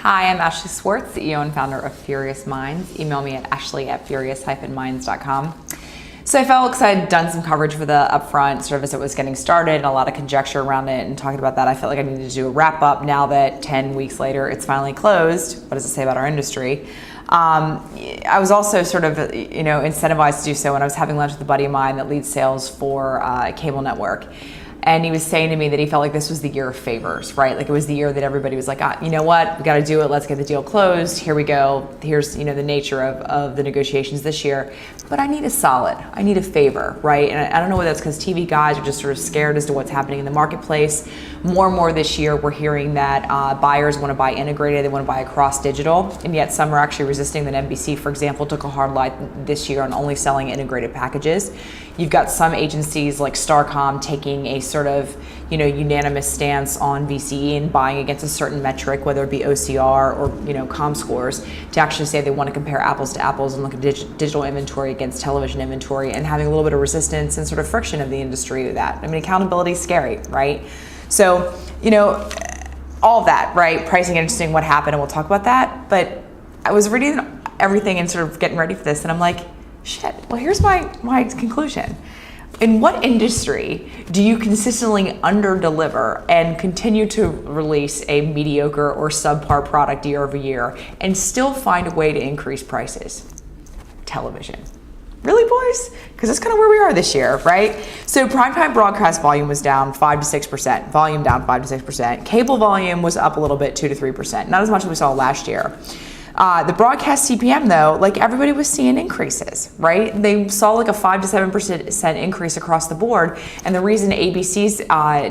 Hi, I'm Ashley Swartz, CEO and founder of Furious Minds. Email me at ashley@furious-minds.com. So I felt because I had done some coverage for the Upfront sort of as it was getting started and a lot of conjecture around it and talking about that, I felt like I needed to do a wrap up now that 10 weeks later it's finally closed. What does it say about our industry? I was also sort of, incentivized to do so when I was having lunch with a buddy of mine that leads sales for a cable network. And he was saying to me that he felt like this was the year of favors, right? Like it was the year that everybody was like, you know what, we got to do it. Let's get the deal closed. Here we go. Here's, the nature of the negotiations this year. But I need I need a favor, right? And I don't know whether that's because TV guys are just sort of scared as to what's happening in the marketplace. More and more this year, we're hearing that buyers want to buy integrated. They want to buy across digital. And yet some are actually resisting that. NBC, for example, took a hard line this year on only selling integrated packages. You've got some agencies like Starcom taking a sort of, unanimous stance on VCE and buying against a certain metric, whether it be OCR or, ComScores, to actually say they want to compare apples to apples and look at digital inventory against television inventory, and having a little bit of resistance and sort of friction of the industry with that. I mean, accountability is scary, right? So, all of that, right? Pricing, interesting, what happened, and we'll talk about that. But I was reading everything and sort of getting ready for this, and I'm like, shit, well, here's my conclusion. In what industry do you consistently under-deliver and continue to release a mediocre or subpar product year over year and still find a way to increase prices? Television. Really, boys? Because that's kind of where we are this year, right? So primetime broadcast volume was down 5 to 6%. Volume down 5 to 6%. Cable volume was up a little bit, 2 to 3%. Not as much as we saw last year. The broadcast CPM, though, like everybody was seeing increases, right? They saw like a 5 to 7% increase across the board. And the reason ABC's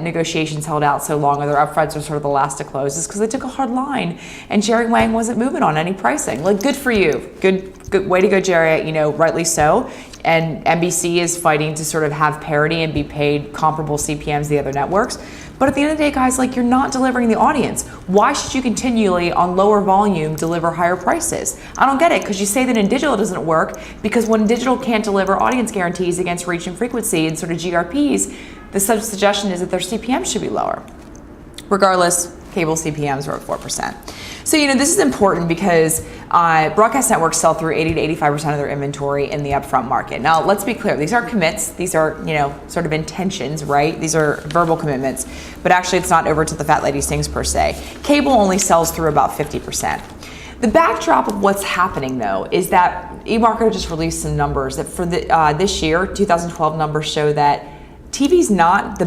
negotiations held out so long, or their upfronts are sort of the last to close, is because they took a hard line and Jerry Wang wasn't moving on any pricing. Like, good for you. Good way to go, Jerry, rightly so. And NBC is fighting to sort of have parity and be paid comparable CPMs to the other networks. But at the end of the day, guys, like, you're not delivering the audience. Why should you continually, on lower volume, deliver higher prices? I don't get it, because you say that in digital it doesn't work, because when digital can't deliver audience guarantees against reach and frequency and sort of GRPs, the suggestion is that their CPMs should be lower. Regardless, cable CPMs are at 4%. So, this is important because broadcast networks sell through 80 to 85% of their inventory in the upfront market. Now, let's be clear. These aren't commits. These are, sort of intentions, right? These are verbal commitments. But actually, it's not over to the fat lady sings per se. Cable only sells through about 50%. The backdrop of what's happening, though, is that eMarketer just released some numbers that for this year, 2012 numbers show that TV's not the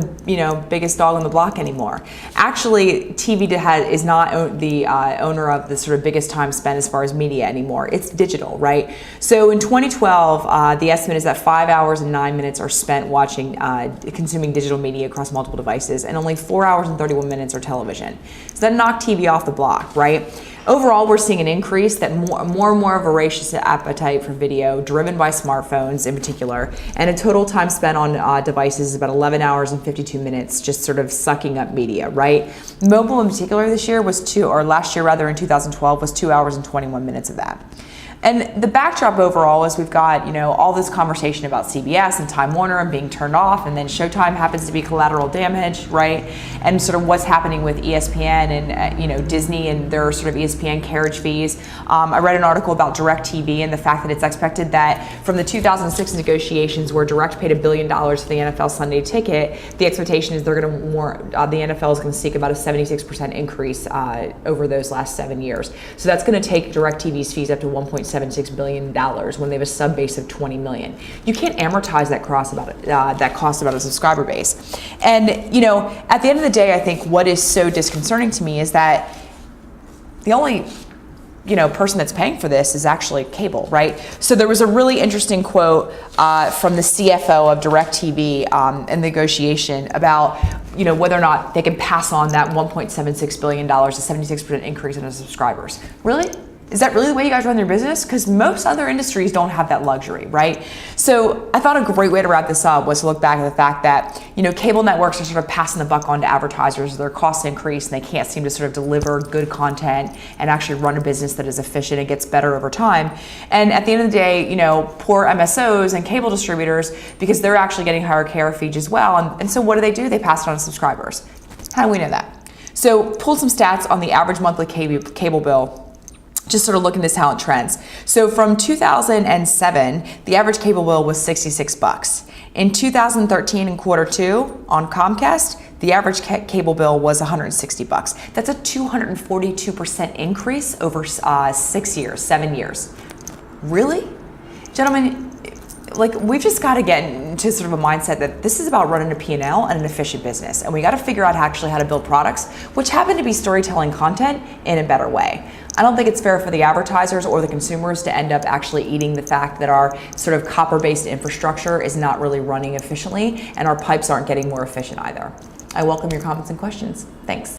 biggest dog on the block anymore. Actually, TV is not the owner of the sort of biggest time spent as far as media anymore. It's digital, right? So in 2012, the estimate is that 5 hours and 9 minutes are spent consuming digital media across multiple devices, and only 4 hours and 31 minutes are television. So that knocked TV off the block, right? Overall, we're seeing an increase that more and more voracious appetite for video, driven by smartphones in particular, and a total time spent on devices is about 11 hours and 52 minutes, just sort of sucking up media, right? Mobile in particular last year in 2012 was 2 hours and 21 minutes of that. And the backdrop overall is we've got, all this conversation about CBS and Time Warner and being turned off, and then Showtime happens to be collateral damage, right? And sort of what's happening with ESPN and, Disney and their sort of ESPN carriage fees. I read an article about DirecTV and the fact that it's expected that from the 2006 negotiations where Direct paid $1 billion for the NFL Sunday ticket, the expectation is the NFL is going to seek about a 76% increase over those last 7 years. So that's going to take DirecTV's fees up to $1.76 billion when they have a sub base of 20 million. You can't amortize that cost about a subscriber base. And, at the end of the day, I think what is so disconcerting to me is that the only person that's paying for this is actually cable, right? So there was a really interesting quote from the CFO of DirecTV in negotiation about whether or not they can pass on that $1.76 billion, a 76% increase in their subscribers. Really? Is that really the way you guys run your business? Because most other industries don't have that luxury, right? So I thought a great way to wrap this up was to look back at the fact that, cable networks are sort of passing the buck on to advertisers. Their costs increase and they can't seem to sort of deliver good content and actually run a business that is efficient and gets better over time. And at the end of the day, poor MSOs and cable distributors, because they're actually getting higher carriage fees as well. And so what do? They pass it on to subscribers. How do we know that? So pulled some stats on the average monthly cable bill, just sort of looking at how it trends. So from 2007, the average cable bill was $66. In 2013, in Q2 on Comcast, the average cable bill was $160. That's a 242% increase over 7 years. Really? Gentlemen, like, we've just got to get into sort of a mindset that this is about running a P&L and an efficient business. And we got to figure out actually how to build products, which happen to be storytelling content in a better way. I don't think it's fair for the advertisers or the consumers to end up actually eating the fact that our sort of copper-based infrastructure is not really running efficiently and our pipes aren't getting more efficient either. I welcome your comments and questions. Thanks.